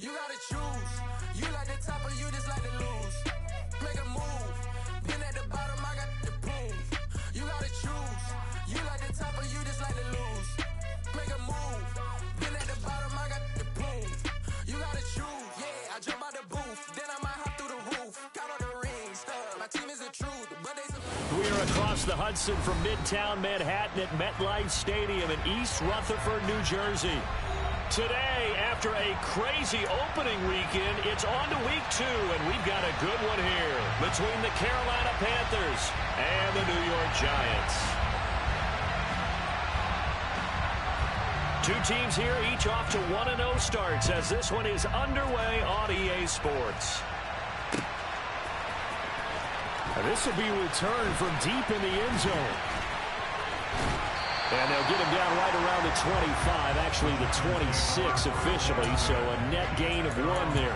You gotta choose. You like the top or you just like to lose. Make a move. Been at the bottom, I got the proof. You gotta choose. You like the top or you just like to lose. Make a move. Been at the bottom, I got the proof. You gotta choose. Yeah, I jump out the booth. Then I might hop through the roof. Got all the rings. My team is the truth, but they. We are across the Hudson from Midtown Manhattan at MetLife Stadium in East Rutherford, New Jersey. Today, after a crazy opening weekend, it's on to week 2, and we've got a good one here between the Carolina Panthers and the New York Giants. Two teams here, each off to 1-0 starts as this one is underway on EA Sports. And this will be returned from deep in the end zone. And they'll get him down right around the 25, actually the 26 officially, so a net gain of 1 there.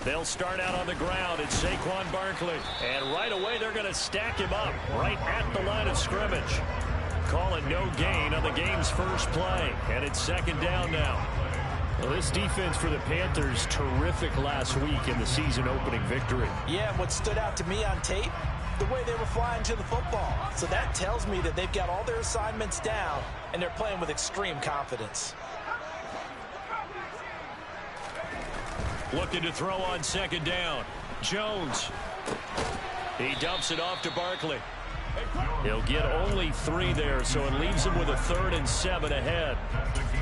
They'll start out on the ground. It's Saquon Barkley. And right away, they're going to stack him up right at the line of scrimmage. Call it no gain on the game's first play. And it's 2nd down now. Well, this defense for the Panthers, terrific last week in the season-opening victory. Yeah, and what stood out to me on tape, the way they were flying to the football. So that tells me that they've got all their assignments down, and they're playing with extreme confidence. Looking to throw on 2nd down. Jones. He dumps it off to Barkley. He'll get only 3 there, so it leaves him with a 3rd and 7 ahead.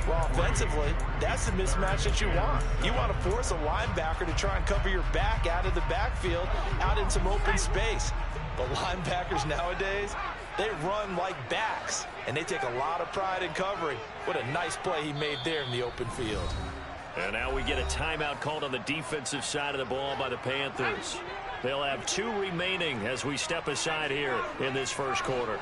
Well, offensively, that's the mismatch that you want. You want to force a linebacker to try and cover your back out of the backfield, out in some open space. But linebackers nowadays, they run like backs, and they take a lot of pride in covering. What a nice play he made there in the open field. And now we get a timeout called on the defensive side of the ball by the Panthers. They'll have 2 remaining as we step aside here in this first quarter.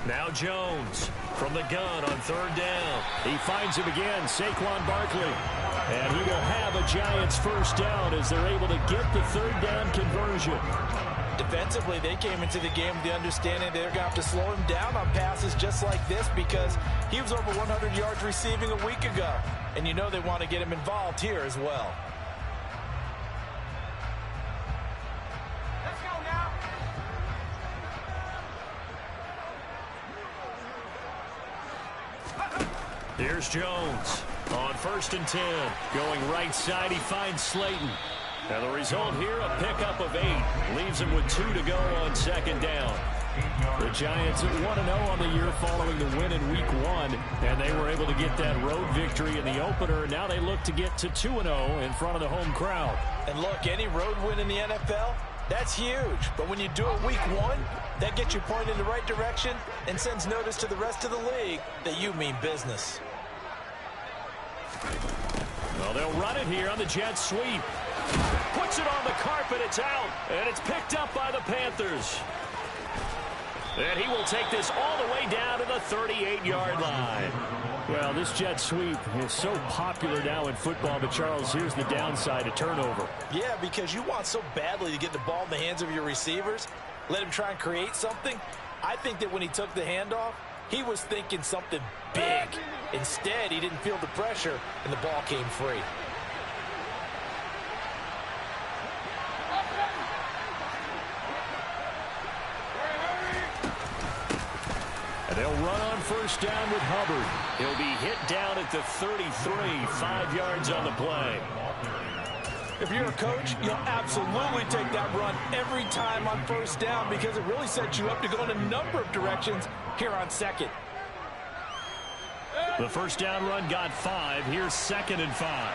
Now Jones from the gun on 3rd down. He finds him again, Saquon Barkley. And he will have a Giants first down as they're able to get the 3rd down conversion. Defensively, they came into the game with the understanding they're going to have to slow him down on passes just like this because he was over 100 yards receiving a week ago. And you know they want to get him involved here as well. Let's go now. Here's Jones on 1st and 10. Going right side, he finds Slayton. And the result here, a pickup of 8. Leaves him with 2 to go on 2nd down. The Giants at 1-0 on the year following the win in Week 1. And they were able to get that road victory in the opener. Now they look to get to 2-0 in front of the home crowd. And look, any road win in the NFL, that's huge. But when you do it Week 1, that gets you pointed in the right direction and sends notice to the rest of the league that you mean business. Well, they'll run it here on the jet sweep. Puts it on the carpet. It's out. And it's picked up by the Panthers. And he will take this all the way down to the 38-yard line. Well, this jet sweep is so popular now in football, but Charles, here's the downside, a turnover. Yeah, because you want so badly to get the ball in the hands of your receivers, let him try and create something. I think that when he took the handoff, he was thinking something big. Instead, he didn't feel the pressure, and the ball came free. And they'll run on 1st down with Hubbard. He'll be hit down at the 33, 5 yards on the play. If you're a coach, you'll absolutely take that run every time on 1st down because it really sets you up to go in a number of directions here on 2nd. The 1st down run got 5. Here's 2nd and 5.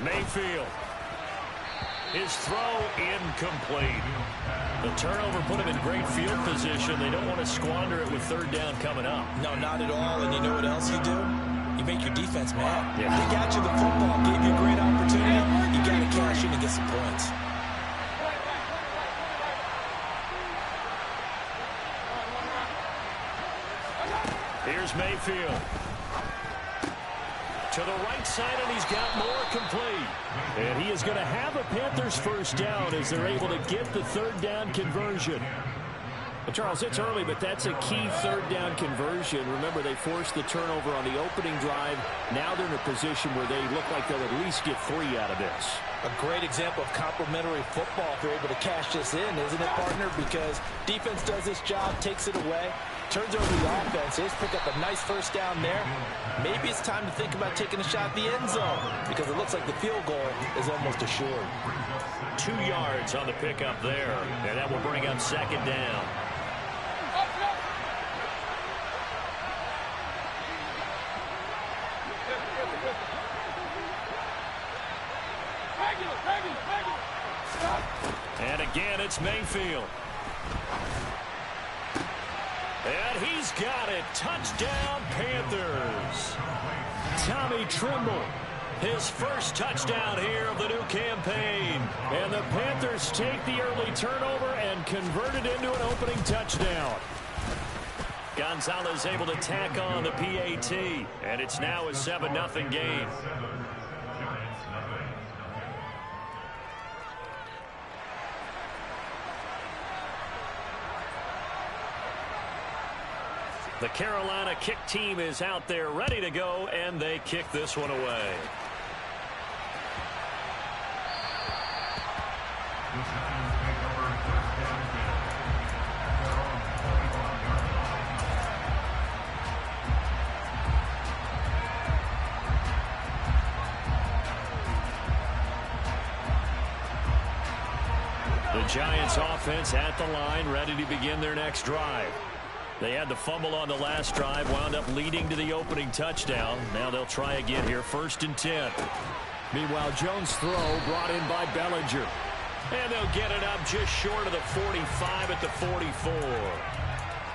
Mayfield. His throw incomplete. The turnover put him in great field position. They don't want to squander it with third down coming up. No, not at all. And you know what else you do? You make your defense mad. Yeah. They got you the football, gave you a great opportunity. You got to cash in and get some points. Here's Mayfield. To the right side, and he's got more complete. And he is going to have a Panthers first down as they're able to get the third down conversion. Well, Charles, it's early, but that's a key third down conversion. Remember, they forced the turnover on the opening drive. Now they're in a position where they look like they'll at least get 3 out of this. A great example of complementary football if they're able to cash this in, isn't it, partner? Because defense does this job, takes it away, turns over the offense. They just pick up a nice first down there. Maybe it's time to think about taking a shot at the end zone because it looks like the field goal is almost assured. 2 yards on the pickup there, and that will bring up second down. And again, it's Mayfield. And he's got it. Touchdown, Panthers. Tommy Tremble, his first touchdown here of the new campaign. And the Panthers take the early turnover and convert it into an opening touchdown. Gonzalez able to tack on the PAT. And it's now a 7-0 game. The Carolina kick team is out there ready to go, and they kick this one away. The Giants offense at the line, ready to begin their next drive. They had the fumble on the last drive, wound up leading to the opening touchdown. Now they'll try again here, 1st and 10. Meanwhile, Jones' throw brought in by Bellinger. And they'll get it up just short of the 45 at the 44.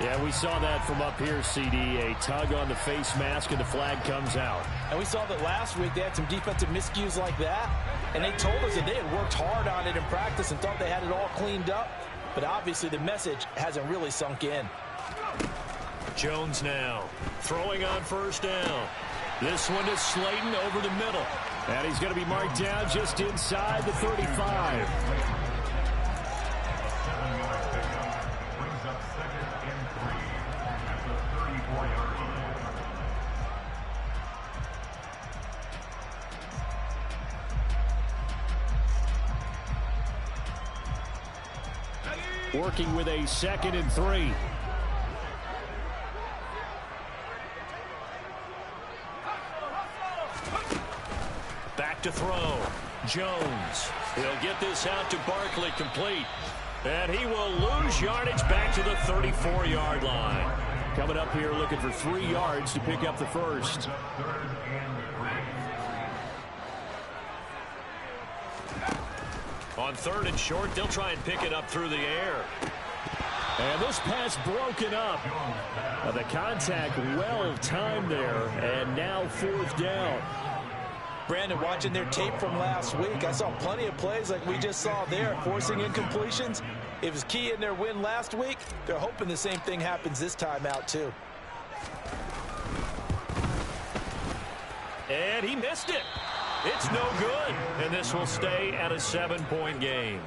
Yeah, we saw that from up here, CD. A tug on the face mask, and the flag comes out. And we saw that last week they had some defensive miscues like that. And they told us that they had worked hard on it in practice and thought they had it all cleaned up. But obviously the message hasn't really sunk in. Jones now throwing on 1st down. This one is Slayton over the middle. And he's going to be marked down just inside the 35. Working with a 2nd and 3. Back to throw. Jones. He'll get this out to Barkley, complete. And he will lose yardage back to the 34-yard line. Coming up here looking for 3 yards to pick up the first. On 3rd and short, they'll try and pick it up through the air. And this pass broken up. The contact well timed there, and now 4th down. Brandon, watching their tape from last week, I saw plenty of plays like we just saw there, forcing incompletions. It was key in their win last week. They're hoping the same thing happens this time out, too. And he missed it. It's no good. And this will stay at a 7-point game.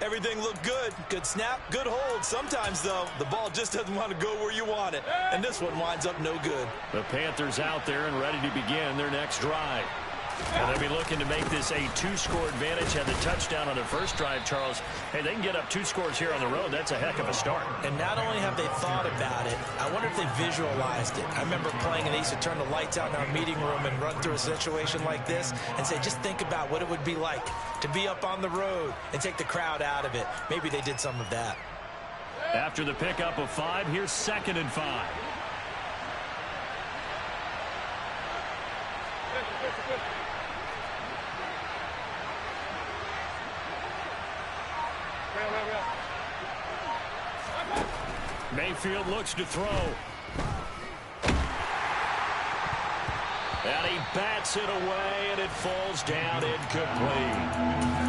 Everything looked good. Good snap, good hold. Sometimes, though, the ball just doesn't want to go where you want it. And this one winds up no good. The Panthers out there and ready to begin their next drive. And they'll be looking to make this a 2-score advantage. Had the touchdown on their first drive, Charles. Hey, they can get up 2 scores here on the road. That's a heck of a start. And not only have they thought about it, I wonder if they visualized it. I remember playing and they used to turn the lights out in our meeting room and run through a situation like this and say, just think about what it would be like to be up on the road and take the crowd out of it. Maybe they did some of that. After the pickup of 5, here's 2nd and 5. Mayfield looks to throw. And he bats it away, and it falls down incomplete.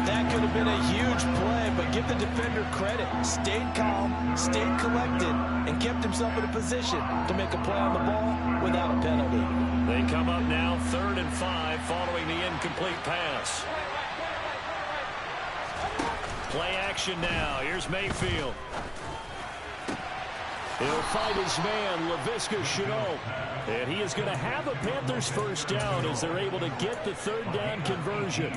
That could have been a huge play, but give the defender credit. Stayed calm, stayed collected, and kept himself in a position to make a play on the ball without a penalty. They come up now 3rd and 5 following the incomplete pass. Play action now. Here's Mayfield. He'll fight his man, Laviska Shenault. And he is going to have a Panthers first down as they're able to get the 3rd down conversion.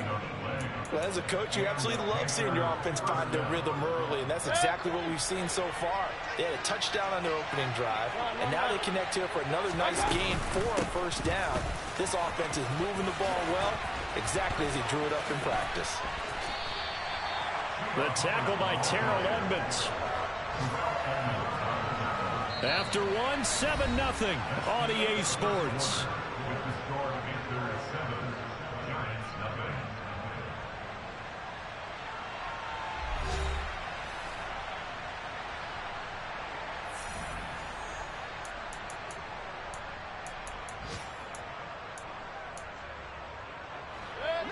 Well, as a coach, you absolutely love seeing your offense find their rhythm early, and that's exactly what we've seen so far. They had a touchdown on their opening drive, and now they connect here for another nice gain for a first down. This offense is moving the ball well, exactly as he drew it up in practice. The tackle by Terrell Edmonds. After 1, 7-0 on EA Sports.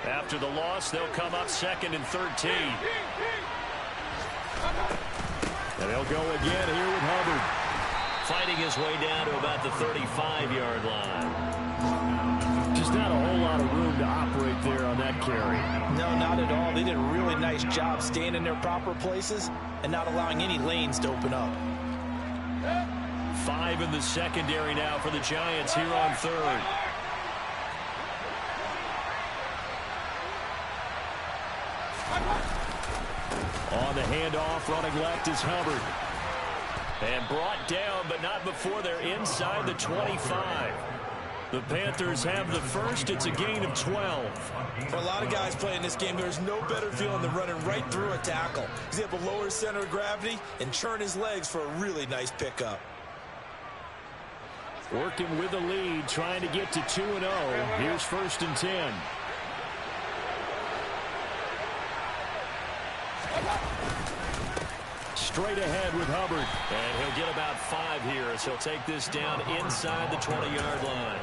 After the loss, they'll come up 2nd and 13. And they'll go again here with Hubbard. Fighting his way down to about the 35-yard line. Just not a whole lot of room to operate there on that carry. No, not at all. They did a really nice job staying in their proper places and not allowing any lanes to open up. 5 in the secondary now for the Giants here on 3rd. On the handoff, running left is Hubbard. And brought down, but not before they're inside the 25. The Panthers have the first. It's a gain of 12. For a lot of guys playing this game, there's no better feeling than running right through a tackle. He's able to lower his center of gravity and churn his legs for a really nice pickup. Working with the lead, trying to get to 2-0. Here's 1st and 10. Straight ahead with Hubbard. And he'll get about 5 here as he'll take this down inside the 20-yard line.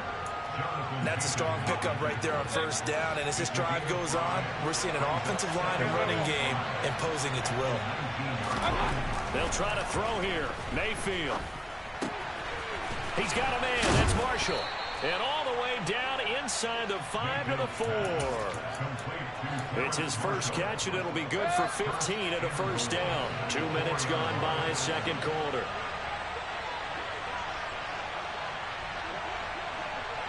That's a strong pickup right there on 1st down. And as this drive goes on, we're seeing an offensive line and running game imposing its will. They'll try to throw here. Mayfield. He's got a man. That's Marshall. And all the way down inside the 5 to the 4. It's his first catch, and it'll be good for 15 and a first down. 2 minutes gone by, 2nd quarter.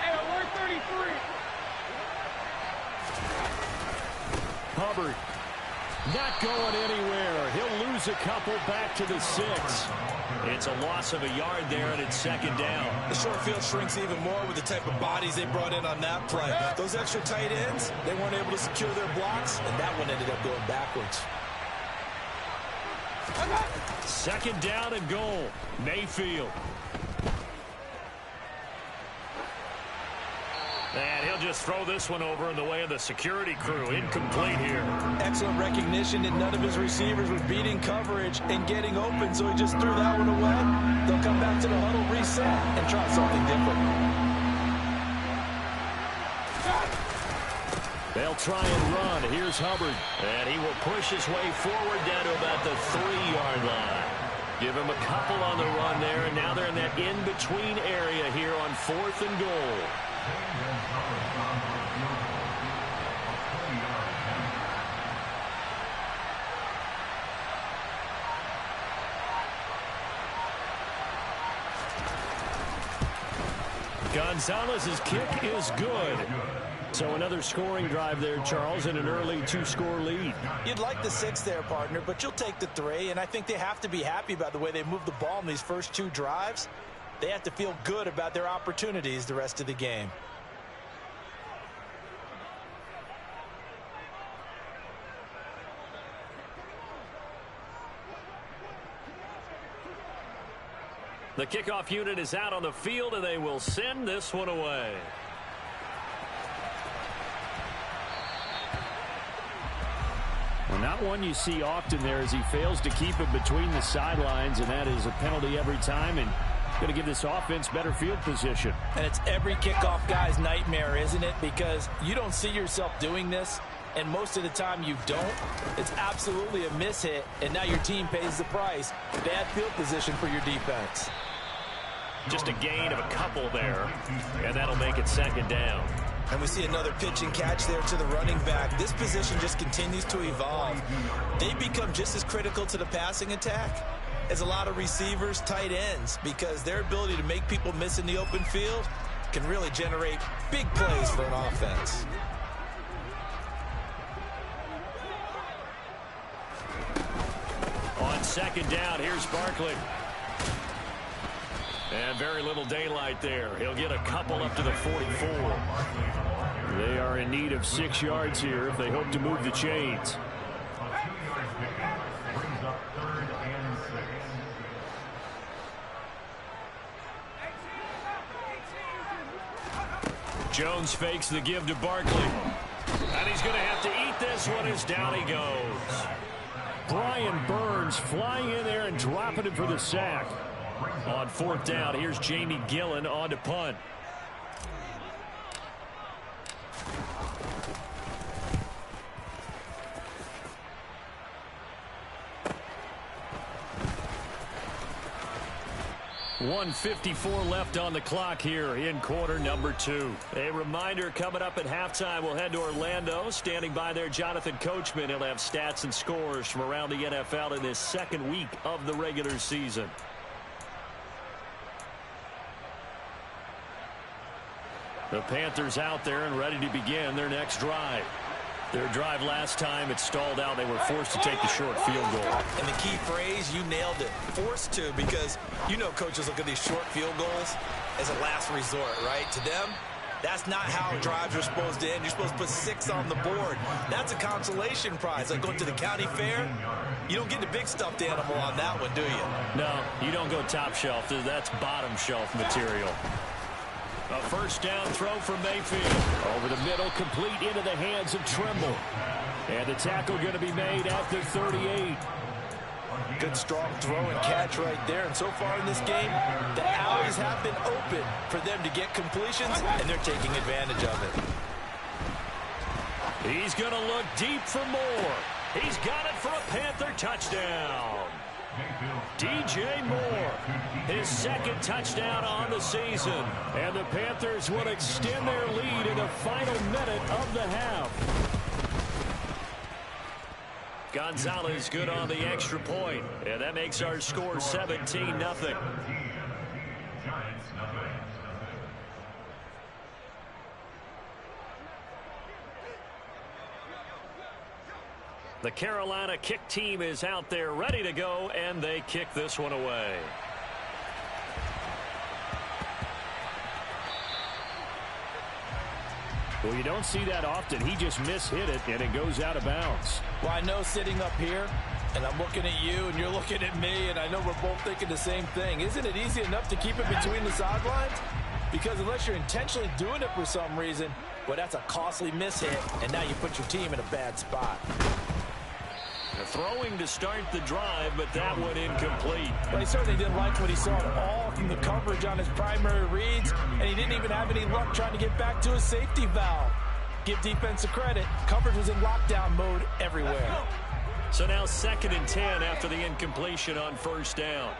Hey, we're 33. Hubbard not going anywhere. He'll lose a couple back to the 6. It's a loss of a yard there, and it's 2nd down. The short field shrinks even more with the type of bodies they brought in on that play. Those extra tight ends, they weren't able to secure their blocks, and that one ended up going backwards. 2nd down and goal. Mayfield. And he'll just throw this one over in the way of the security crew. Incomplete here. Excellent recognition that none of his receivers were beating coverage and getting open, so he just threw that one away. They'll come back to the huddle, reset, and try something different. They'll try and run. Here's Hubbard. And he will push his way forward down to about the 3-yard line. Give him a couple on the run there, and now they're in that in-between area here on 4th and goal. Gonzalez's kick is good. So another scoring drive there, Charles, and an early 2-score lead. You'd like the 6 there, partner, but you'll take the 3, and I think they have to be happy about the way they moved the ball in these first 2 drives. They have to feel good about their opportunities the rest of the game. The kickoff unit is out on the field, and they will send this one away. Well, Not one you see often there as he fails to keep it between the sidelines, and that is a penalty every time, and going to give this offense better field position. And it's every kickoff guy's nightmare, isn't it? Because you don't see yourself doing this, and most of the time you don't. It's absolutely a mishit, and now your team pays the price. Bad field position for your defense. Just a gain of a couple there, and that'll make it second down. And we see another pitch and catch there to the running back. This position just continues to evolve. They become just as critical to the passing attack as a lot of receivers, tight ends, because their ability to make people miss in the open field can really generate big plays for an offense. On second down, here's Barkley. And very little daylight there. He'll get a couple up to the 44. They are in need of 6 yards here if they hope to move the chains. Jones fakes the give to Barkley. And he's going to have to eat this one as down he goes. Brian Burns flying in there and dropping it for the sack. On fourth down, here's Jamie Gillen on to punt. .154 left on the clock here in quarter number 2. A reminder, coming up at halftime, we'll head to Orlando. Standing by there, Jonathan Coachman. He'll have stats and scores from around the NFL in this second week of the regular season. The Panthers out there and ready to begin their next drive. Their drive last time, it stalled out. They were forced to take the short field goal. And the key phrase, you nailed it. Forced to, because you know coaches look at these short field goals as a last resort, right? To them, that's not how drives are supposed to end. You're supposed to put 6 on the board. That's a consolation prize. Like going to the county fair, you don't get the big stuffed animal on that one, do you? No, you don't go top shelf. That's bottom shelf material. A first down throw for Mayfield. Over the middle, complete into the hands of Trimble. And the tackle going to be made at the 38. Good strong throw and catch right there. And so far in this game, the alleys have been open for them to get completions, and they're taking advantage of it. He's going to look deep for more. He's got it for a Panther touchdown. DJ Moore, his second touchdown on the season. And the Panthers will extend their lead in the final minute of the half. Gonzalez good on the extra point. And that makes our score 17-0. The Carolina kick team is out there ready to go, and they kick this one away. Well, you don't see that often. He just mishit it, and it goes out of bounds. Well, I know sitting up here, and I'm looking at you, and you're looking at me, and I know we're both thinking the same thing. Isn't it easy enough to keep it between the sidelines? Because unless you're intentionally doing it for some reason, well, that's a costly mishit, and now you put your team in a bad spot. Throwing to start the drive, but that one incomplete. Well, he certainly didn't like what he saw at all from the coverage on his primary reads, and he didn't even have any luck trying to get back to his safety valve. Give defense a credit. Coverage was in lockdown mode everywhere. So now 2nd and 10 after the incompletion on first down.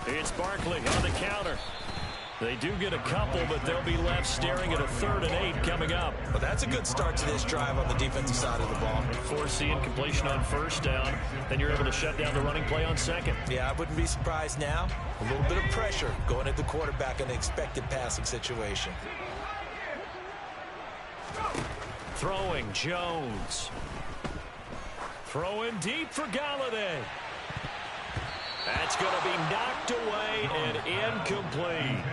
It's Barkley on the counter. They do get a couple, but they'll be left staring at a 3rd and 8 coming up. Well, that's a good start to this drive on the defensive side of the ball. Force the incompletion on first down, then you're able to shut down the running play on second. Yeah, I wouldn't be surprised now. A little bit of pressure going at the quarterback in an expected passing situation. Throwing, Jones. Throwing deep for Galladay. That's going to be knocked away and incomplete.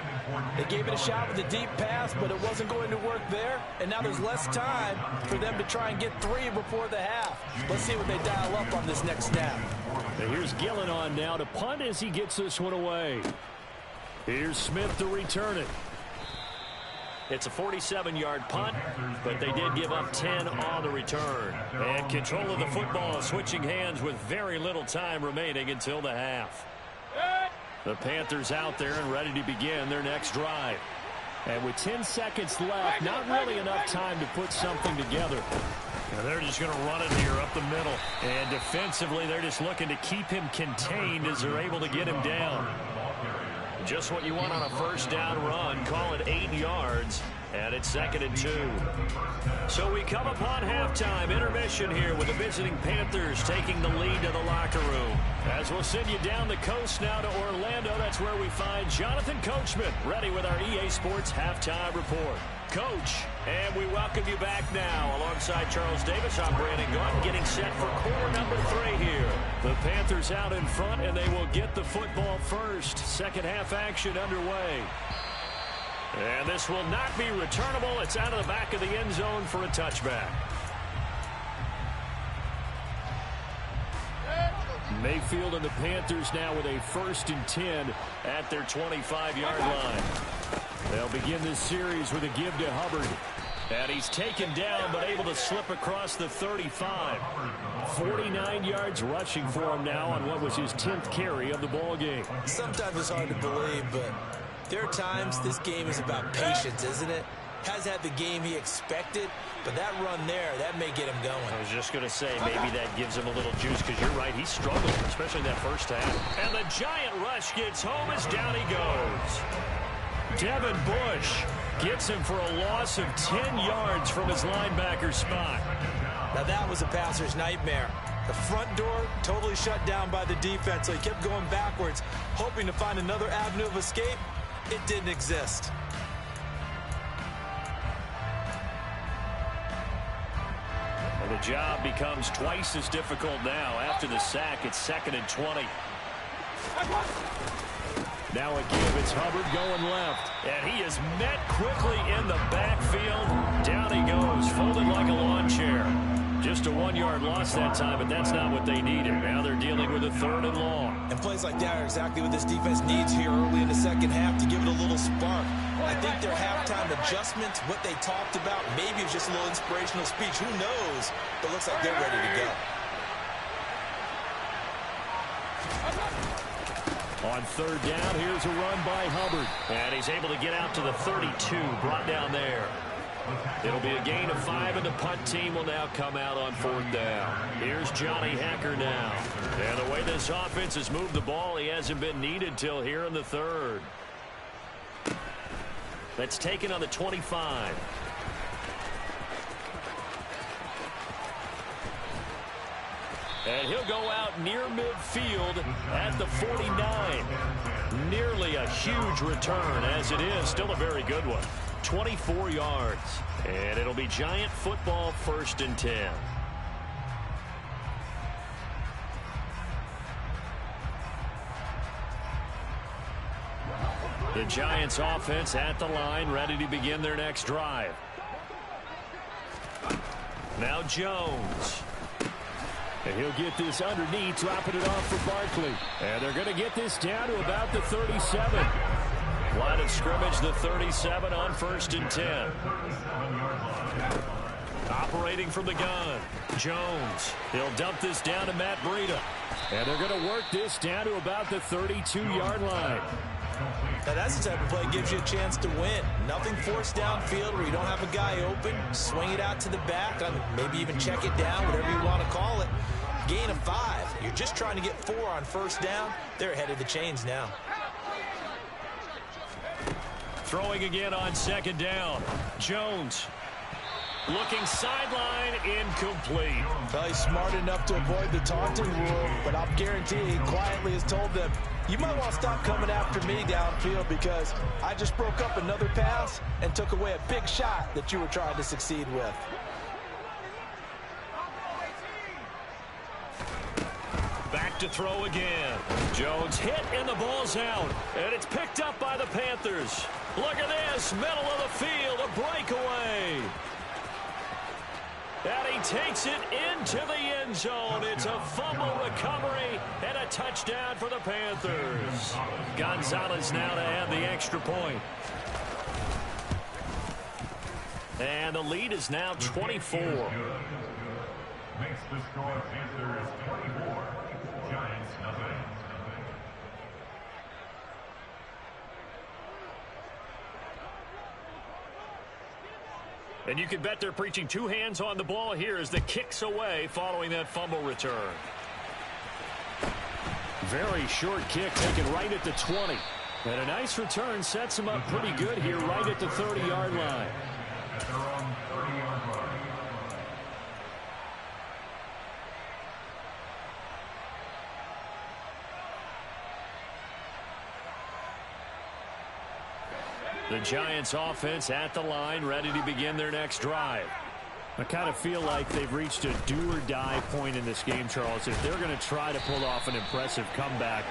They gave it a shot with a deep pass, but it wasn't going to work there. And now there's less time for them to try and get 3 before the half. Let's see what they dial up on this next snap. And here's Gillen on now to punt as he gets this one away. Here's Smith to return it. It's a 47-yard punt, but they did give up 10 on the return. And control of the football switching hands with very little time remaining until the half. The Panthers out there and ready to begin their next drive. And with 10 seconds left, not really enough time to put something together. And they're just going to run it here up the middle. And defensively, they're just looking to keep him contained as they're able to get him down. Just what you want on a first down run. Call it 8 yards. And it's 2nd and 2. So we come upon halftime. Intermission here with the visiting Panthers taking the lead to the locker room. As we'll send you down the coast now to Orlando, that's where we find Jonathan Coachman ready with our EA Sports Halftime Report. Coach, and we welcome you back now. Alongside Charles Davis, I'm Brandon Gaunt, getting set for quarter number 3 here. The Panthers out in front, and they will get the football first. Second half action underway. And this will not be returnable. It's out of the back of the end zone for a touchback. Mayfield and the Panthers now with a 1st and 10 at their 25-yard line. They'll begin this series with a give to Hubbard. And he's taken down but able to slip across the 35. 49 yards rushing for him now on what was his 10th carry of the ball game. Sometimes it's hard to believe, but there are times this game is about patience, isn't it? Has had the game he expected, but that run there, that may get him going. I was just going to say, maybe that gives him a little juice, because you're right, he's struggled, especially in that first half. And the giant rush gets home as down he goes. Devin Bush gets him for a loss of 10 yards from his linebacker spot. Now that was a passer's nightmare. The front door totally shut down by the defense, so he kept going backwards, hoping to find another avenue of escape. It didn't exist. And the job becomes twice as difficult now. After the sack, it's 2nd and 20. Now a give. It's Hubbard going left. And he is met quickly in the backfield. Down he goes, folded like a lawn chair. Just a 1-yard loss that time, but that's not what they needed. Now they're dealing with a 3rd and long. And plays like that are exactly what this defense needs here early in the second half to give it a little spark. I think their halftime adjustments, what they talked about, maybe it's just a little inspirational speech. Who knows? But it looks like they're ready to go. On 3rd down, here's a run by Hubbard. And he's able to get out to the 32, brought down there. It'll be a gain of 5, and the punt team will now come out on 4th down. Here's Johnny Hacker now. And the way this offense has moved the ball, he hasn't been needed till here in the 3rd. That's taken on the 25. And he'll go out near midfield at the 49. Nearly a huge return, as it is still a very good one. 24 yards. And it'll be Giant football, 1st and 10. The Giants offense at the line, ready to begin their next drive. Now Jones. And he'll get this underneath, dropping it off for Barkley. And they're going to get this down to about the 37. Line of scrimmage, the 37 on 1st and 10. Operating from the gun, Jones. He'll dump this down to Matt Breida. And they're going to work this down to about the 32-yard line. Now that's the type of play that gives you a chance to win. Nothing forced downfield where you don't have a guy open. Swing it out to the back, maybe even check it down, whatever you want to call it. Gain of 5. You're just trying to get 4 on 1st down. They're ahead of the chains now. Throwing again on 2nd down. Jones. Looking sideline, incomplete. Well, he's smart enough to avoid the taunting rule, but I'll guarantee he quietly has told them, you might want to stop coming after me downfield because I just broke up another pass and took away a big shot that you were trying to succeed with. Back to throw again. Jones hit and the ball's out. And it's picked up by the Panthers. Look at this, middle of the field, a breakaway. And he takes it into the end zone. It's a fumble recovery and a touchdown for the Panthers. Gonzalez now to add the extra point. And the lead is now 24. Makes the score Panthers 24, Giants nothing. And you can bet they're preaching two hands on the ball here as the kick's away following that fumble return. Very short kick taken right at the 20. And a nice return sets him up pretty good here right at the 30-yard line. At their own 30-yard line. The Giants offense at the line, ready to begin their next drive. I kind of feel like they've reached a do-or-die point in this game, Charles. If they're going to try to pull off an impressive comeback,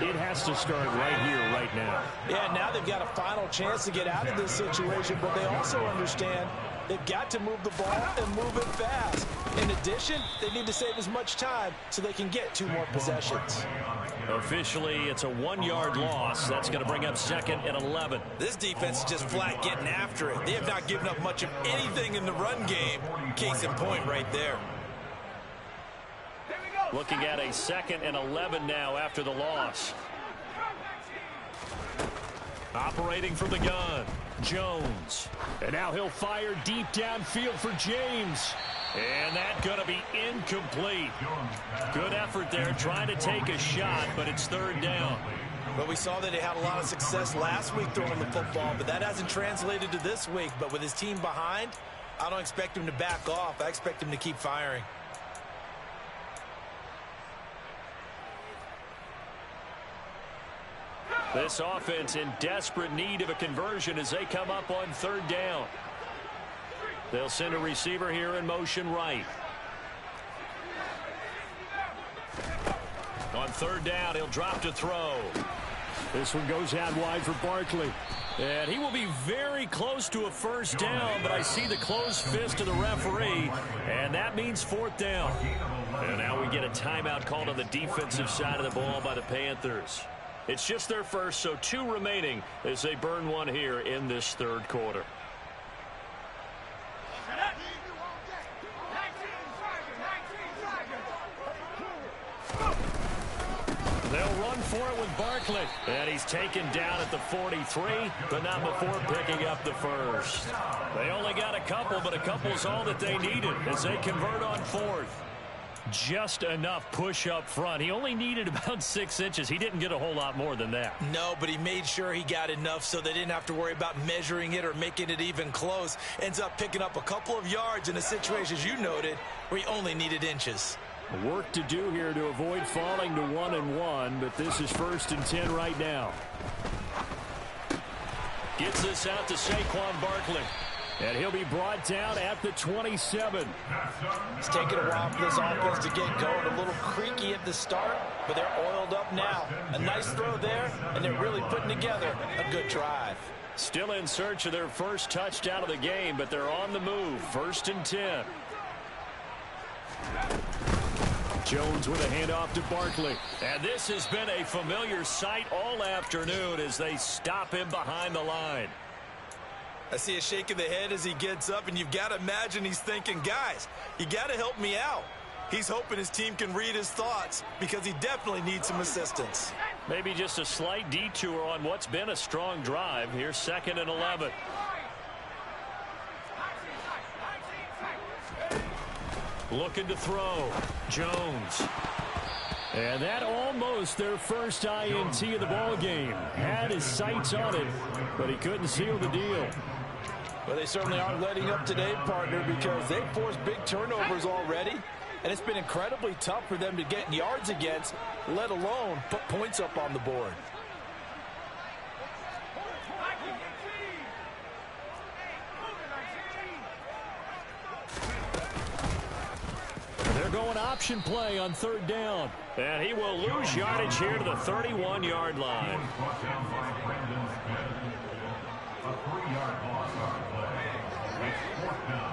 it has to start right here, right now. Yeah, now they've got a final chance to get out of this situation, but they also understand they've got to move the ball and move it fast. In addition, they need to save as much time so they can get 2 more possessions. Officially, it's a 1-yard loss. That's going to bring up 2nd and 11. This defense is just flat getting after it. They have not given up much of anything in the run game. Case in point right there. Looking at a 2nd and 11 now after the loss. Operating from the gun, Jones. And now he'll fire deep downfield for James. And that's going to be incomplete. Good effort there trying to take a shot, but it's 3rd down. Well, we saw that they had a lot of success last week throwing the football, but that hasn't translated to this week. But with his team behind, I don't expect him to back off. I expect him to keep firing. This offense in desperate need of a conversion as they come up on 3rd down. They'll send a receiver here in motion right. On 3rd down, he'll drop to throw. This one goes out wide for Barkley. And he will be very close to a 1st down, but I see the closed fist of the referee, and that means 4th down. And now we get a timeout called on the defensive side of the ball by the Panthers. It's just their first, so 2 remaining as they burn one here in this 3rd quarter. They'll run for it with Barkley. And he's taken down at the 43, but not before picking up the 1st. They only got a couple, but a couple's all that they needed as they convert on 4th. Just enough push up front. He only needed about 6 inches. He didn't get a whole lot more than that. No, but he made sure he got enough so they didn't have to worry about measuring it or making it even close. Ends up picking up a couple of yards in a situation, as you noted, where he only needed inches. Work to do here to avoid falling to 1-1, but this is 1st and 10 right now. Gets this out to Saquon Barkley. And he'll be brought down at the 27. It's taken a while for this offense to get going. A little creaky at the start, but they're oiled up now. A nice throw there, and they're really putting together a good drive. Still in search of their first touchdown of the game, but they're on the move. 1st and 10. Jones with a handoff to Barkley. And this has been a familiar sight all afternoon as they stop him behind the line. I see a shake of the head as he gets up, and you've got to imagine he's thinking, guys, you got to help me out. He's hoping his team can read his thoughts because he definitely needs some assistance. Maybe just a slight detour on what's been a strong drive. Here's 2nd and 11. Looking to throw. Jones. And that almost their first INT of the ball game. Had his sights on it, but he couldn't seal the deal. Well, they certainly aren't letting up today, partner, because they've forced big turnovers already, and it's been incredibly tough for them to get yards against, let alone put points up on the board. They're going option play on 3rd down. And he will lose yardage here to the 31-yard line. A 3-yard loss on play. It's 4th down.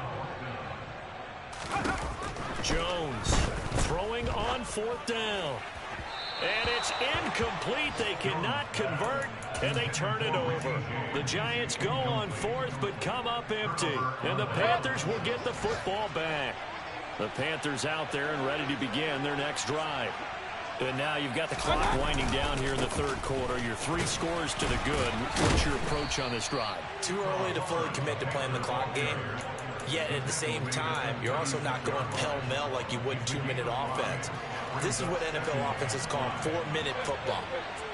Jones throwing on 4th down. And it's incomplete. They cannot convert. and they turn it over. The Giants go on fourth, but come up empty, and the Panthers will get the football back. The Panthers out there and ready to begin their next drive. And now you've got the clock winding down here in the third quarter. You're 3 scores to the good. What's your approach on this drive? Too early to fully commit to playing the clock game. Yet at the same time, you're also not going pell-mell like you would 2-minute offense. This is what NFL offenses call 4-minute football.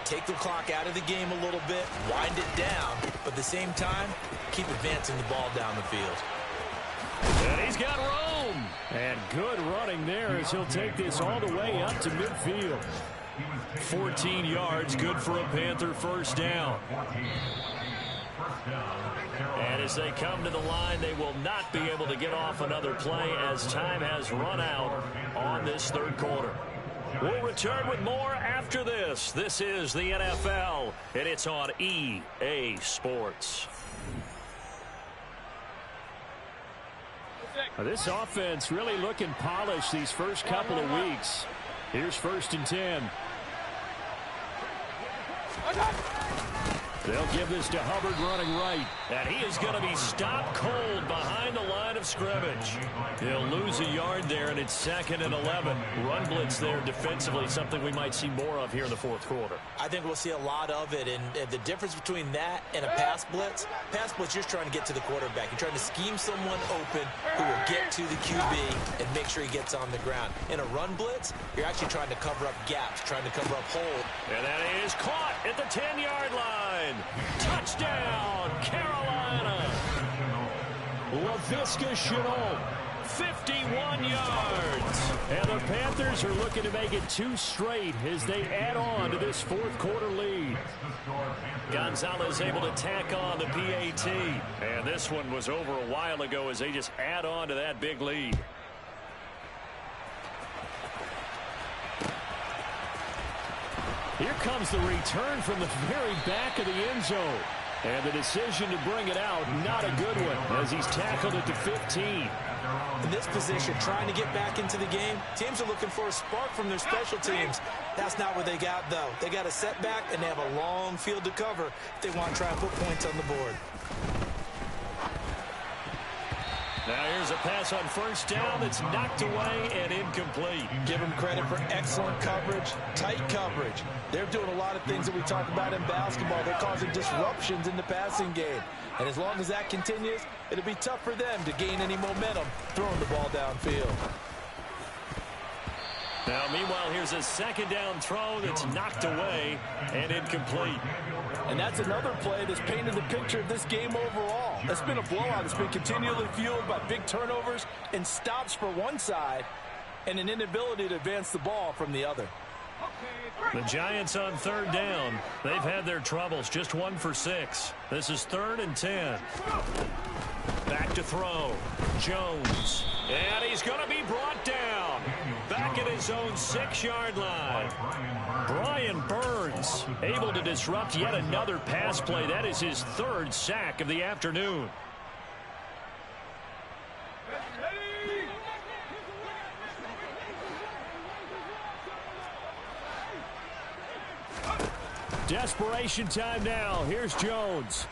Take the clock out of the game a little bit, wind it down, but at the same time, keep advancing the ball down the field. And he's got room. And good running there as he'll take this all the way up to midfield. 14 yards, good for a Panther first down. And as they come to the line, they will not be able to get off another play as time has run out on this third quarter. We'll return with more after this. This is the NFL, and it's on EA Sports. This offense really looking polished these first couple of weeks. Here's 1st and 10. They'll give this to Hubbard running right. And he is going to be stopped cold behind the line of scrimmage. He'll lose a yard there, and it's 2nd and 11. Run blitz there defensively, something we might see more of here in the fourth quarter. I think we'll see a lot of it, and the difference between that and a pass blitz, you're trying to get to the quarterback. You're trying to scheme someone open who will get to the QB and make sure he gets on the ground. In a run blitz, you're actually trying to cover up gaps, trying to cover up holes. And that is caught at the 10-yard line. Touchdown, Carolina. LaVisca Chenault, 51 yards. and the Panthers are looking to make it 2 straight as they add on to this fourth quarter lead. Gonzalez able to tack on the PAT, and this one was over a while ago as they just add on to that big lead. Here comes the return from the very back of the end zone. And the decision to bring it out, not a good one, as he's tackled at the 15. In this position, trying to get back into the game, teams are looking for a spark from their special teams. That's not what they got, though. They got a setback, and they have a long field to cover if they want to try and put points on the board. Now here's a pass on first down that's knocked away and incomplete. Give them credit for excellent coverage, tight coverage. They're doing a lot of things that we talk about in basketball. They're causing disruptions in the passing game. And as long as that continues, it'll be tough for them to gain any momentum throwing the ball downfield. Now, meanwhile, here's a second down throw that's knocked away and incomplete. And that's another play that's painted the picture of this game overall. It's been a blowout. It's been continually fueled by big turnovers and stops for one side and an inability to advance the ball from the other. The Giants on third down. They've had their troubles, just 1 for 6. This is 3rd and 10. Back to throw. Jones. And he's going to be brought down. Back at his own 6-yard line. Brian Burns able to disrupt yet another pass play. That is his 3rd sack of the afternoon. Desperation time now. Here's Jones.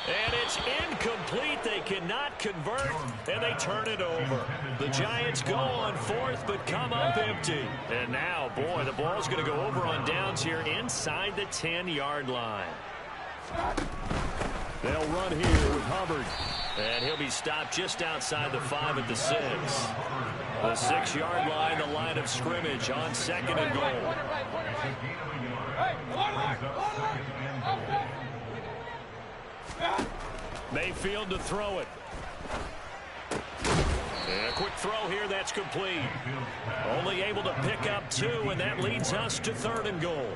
And it's incomplete. They cannot convert, and they turn it over. The Giants go on 4th, but come up empty. And now, boy, the ball's going to go over on downs here inside the 10-yard line. They'll run here with Hubbard. And he'll be stopped just outside the 5 at the 6. The 6-yard line, the line of scrimmage on 2nd and goal. Mayfield to throw it. And a quick throw here, that's complete. Only able to pick up 2, and that leads us to 3rd and goal.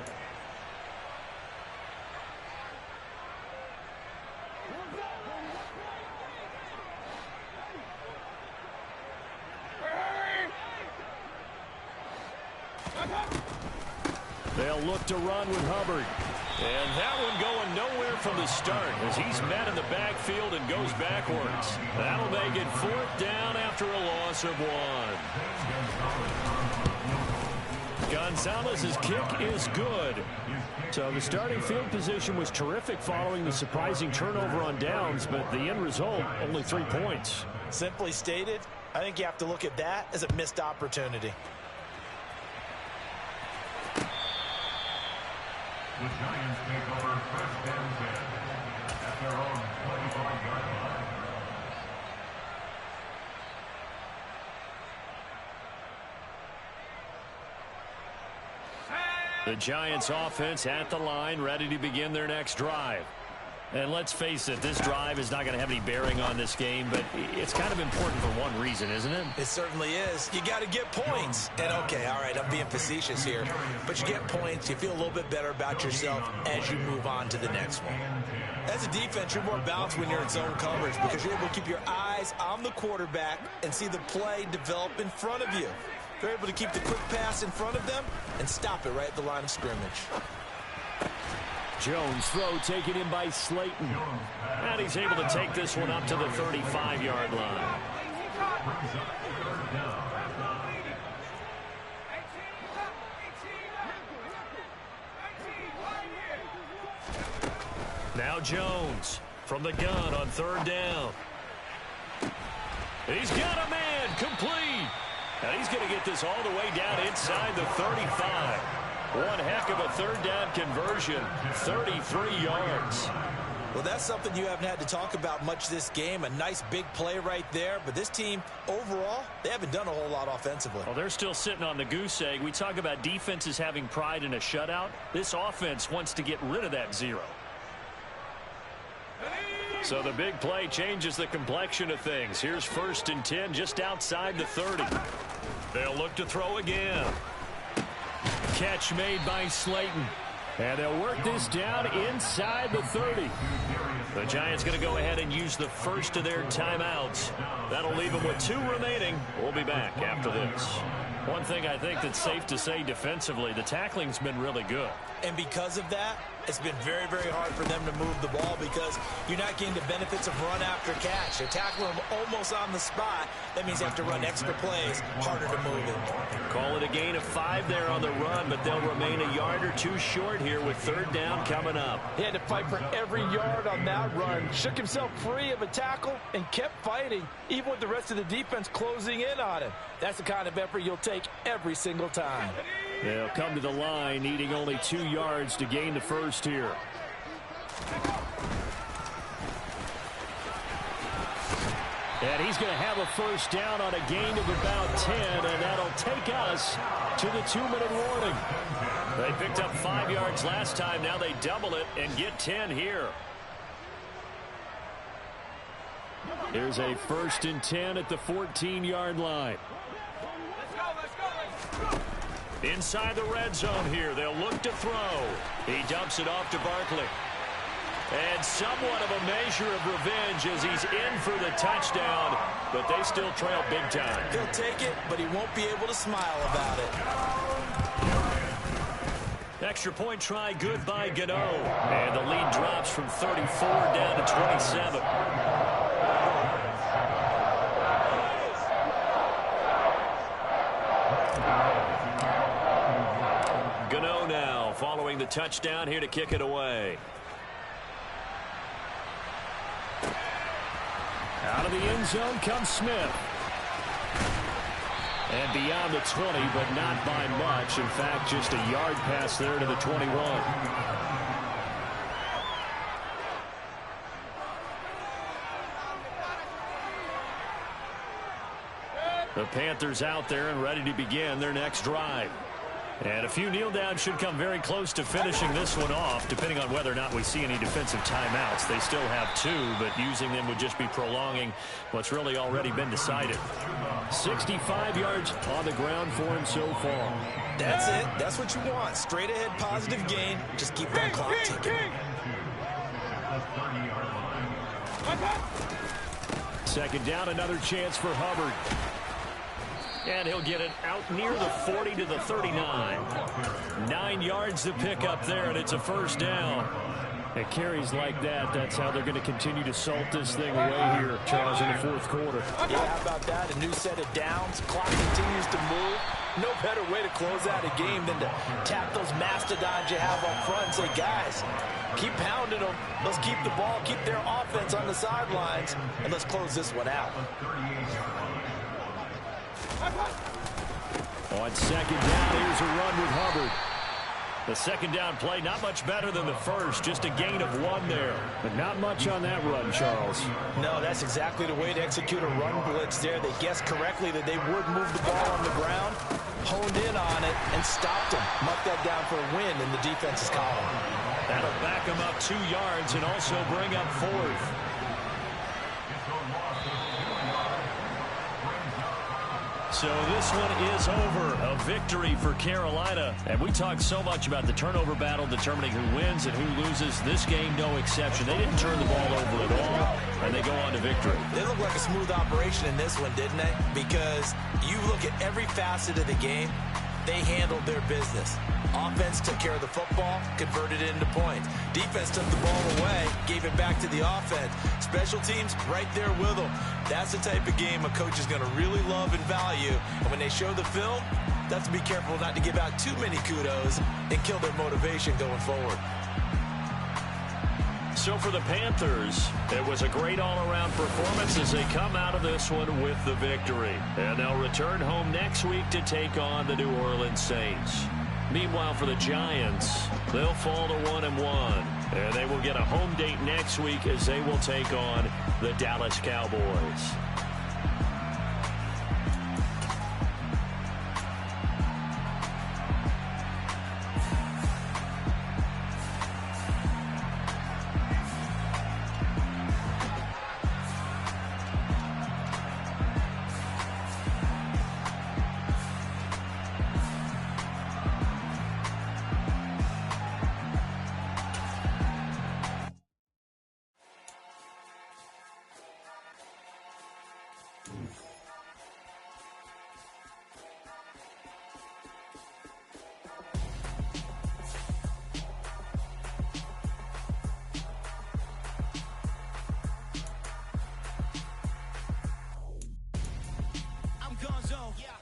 They'll look to run with Hubbard. And that one going nowhere from the start as he's met in the backfield and goes backwards. That'll make it 4th down after a loss of 1. Gonzalez's kick is good. So the starting field position was terrific following the surprising turnover on downs, but the end result, only 3 points. Simply stated, I think you have to look at that as a missed opportunity. The Giants take over first and 10 at their own 25-yard line. The Giants offense at the line, ready to begin their next drive. And let's face it, this drive is not going to have any bearing on this game, but it's kind of important for one reason, isn't it? It certainly is. You got to get points. And okay, all right, I'm being facetious here, but you get points, you feel a little bit better about yourself as you move on to the next one. As a defense, you're more balanced when you're in zone coverage because you're able to keep your eyes on the quarterback and see the play develop in front of you. They're able to keep the quick pass in front of them and stop it right at the line of scrimmage. Jones throw taken in by Slayton. And he's able to take this one up to the 35-yard line. Now Jones from the gun on third down. He's got a man complete. And he's going to get this all the way down inside the 35. One heck of a third down conversion, 33 yards. Well, that's something you haven't had to talk about much this game. A nice big play right there. But this team, overall, they haven't done a whole lot offensively. Well, they're still sitting on the goose egg. We talk about defenses having pride in a shutout. This offense wants to get rid of that zero. So the big play changes the complexion of things. Here's 1st and 10 just outside the 30. They'll look to throw again. Catch made by Slayton. And they'll work this down inside the 30. The Giants going to go ahead and use the first of their timeouts. That'll leave them with 2 remaining. We'll be back after this. One thing I think that's safe to say defensively, the tackling's been really good. And because of that, it's been very, very hard for them to move the ball because you're not getting the benefits of run after catch. They're tackling them almost on the spot. That means they have to run extra plays, harder to move it. Call it a gain of 5 there on the run, but they'll remain a yard or 2 short here with third down coming up. He had to fight for every yard on that run. Shook himself free of a tackle and kept fighting, even with the rest of the defense closing in on him. That's the kind of effort you'll take every single time. They'll come to the line, needing only 2 yards to gain the first here. And he's going to have a first down on a gain of about 10, and that'll take us to the 2-minute warning. They picked up 5 yards last time. Now they double it and get 10 here. Here's a 1st and 10 at the 14-yard line. Inside the red zone here, they'll look to throw. He dumps it off to Barkley. And somewhat of a measure of revenge as he's in for the touchdown, but they still trail big time. He'll take it, but he won't be able to smile about it. Extra point try good by Gano. And the lead drops from 34 down to 27. Gano now following the touchdown here to kick it away. Out of the end zone comes Smith. And beyond the 20, but not by much. In fact, just a yard pass there to the 21. The Panthers out there and ready to begin their next drive. And a few kneel downs should come very close to finishing this one off, depending on whether or not we see any defensive timeouts. They still have 2, but using them would just be prolonging what's really already been decided. 65 yards on the ground for him so far. That's it. That's what you want. Straight ahead positive gain. Just keep that clock ticking. Second down, another chance for Hubbard. And he'll get it out near the 40 to the 39. 9 yards to pick up there, and it's a first down. It carries like that. That's how they're going to continue to salt this thing away here, Charles, in the fourth quarter. Yeah, how about that? A new set of downs. Clock continues to move. No better way to close out a game than to tap those mastodons you have up front and say, guys, keep pounding them. Let's keep the ball, keep their offense on the sidelines, and let's close this one out. On second down, here's a run with Hubbard. The second down play, not much better than the first, just a gain of 1 there. But not much on that run, Charles. No, that's exactly the way to execute a run blitz there. They guessed correctly that they would move the ball on the ground, honed in on it, and stopped them. Marked that down for a win in the defense's column. That'll back them up 2 yards and also bring up 4th. So this one is over. A victory for Carolina. And we talked so much about the turnover battle determining who wins and who loses. This game, no exception. They didn't turn the ball over at all, and they go on to victory. It looked like a smooth operation in this one, didn't it? Because you look at every facet of the game, they handled their business. Offense took care of the football, converted it into points. Defense took the ball away, gave it back to the offense. Special teams, right there with them. That's the type of game a coach is going to really love and value. And when they show the film, that's to be careful not to give out too many kudos and kill their motivation going forward. So for the Panthers, it was a great all-around performance as they come out of this one with the victory. And they'll return home next week to take on the New Orleans Saints. Meanwhile, for the Giants, they'll fall to 1-1. And they will get a home date next week as they will take on the Dallas Cowboys.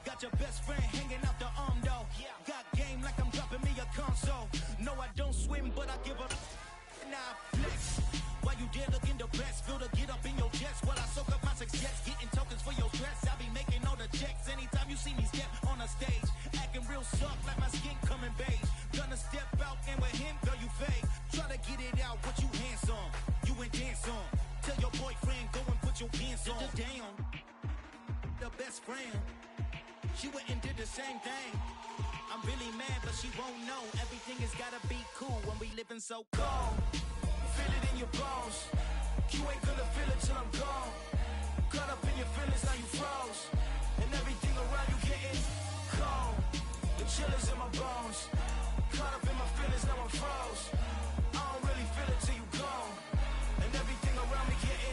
Got your best friend hanging out the arm though. Got game like I'm dropping me a console. No, I don't swim, but I give a nah flex. While you dare look in the best, feel to get up in your chest. While I soak up my success, getting tokens for your stress. I be making all the checks anytime you see me step on a stage. Acting real soft like my skin coming beige. Gonna step out and with him, girl, you fake. Try to get it out, what you handsome. You ain't dance on. Tell your boyfriend, go and put your pants on. Down. The best friend. She went and did the same thing. I'm really mad, but she won't know. Everything has gotta be cool when we living so cold. Feel it in your bones. You ain't gonna feel it till I'm gone. Caught up in your feelings, now you froze. And everything around you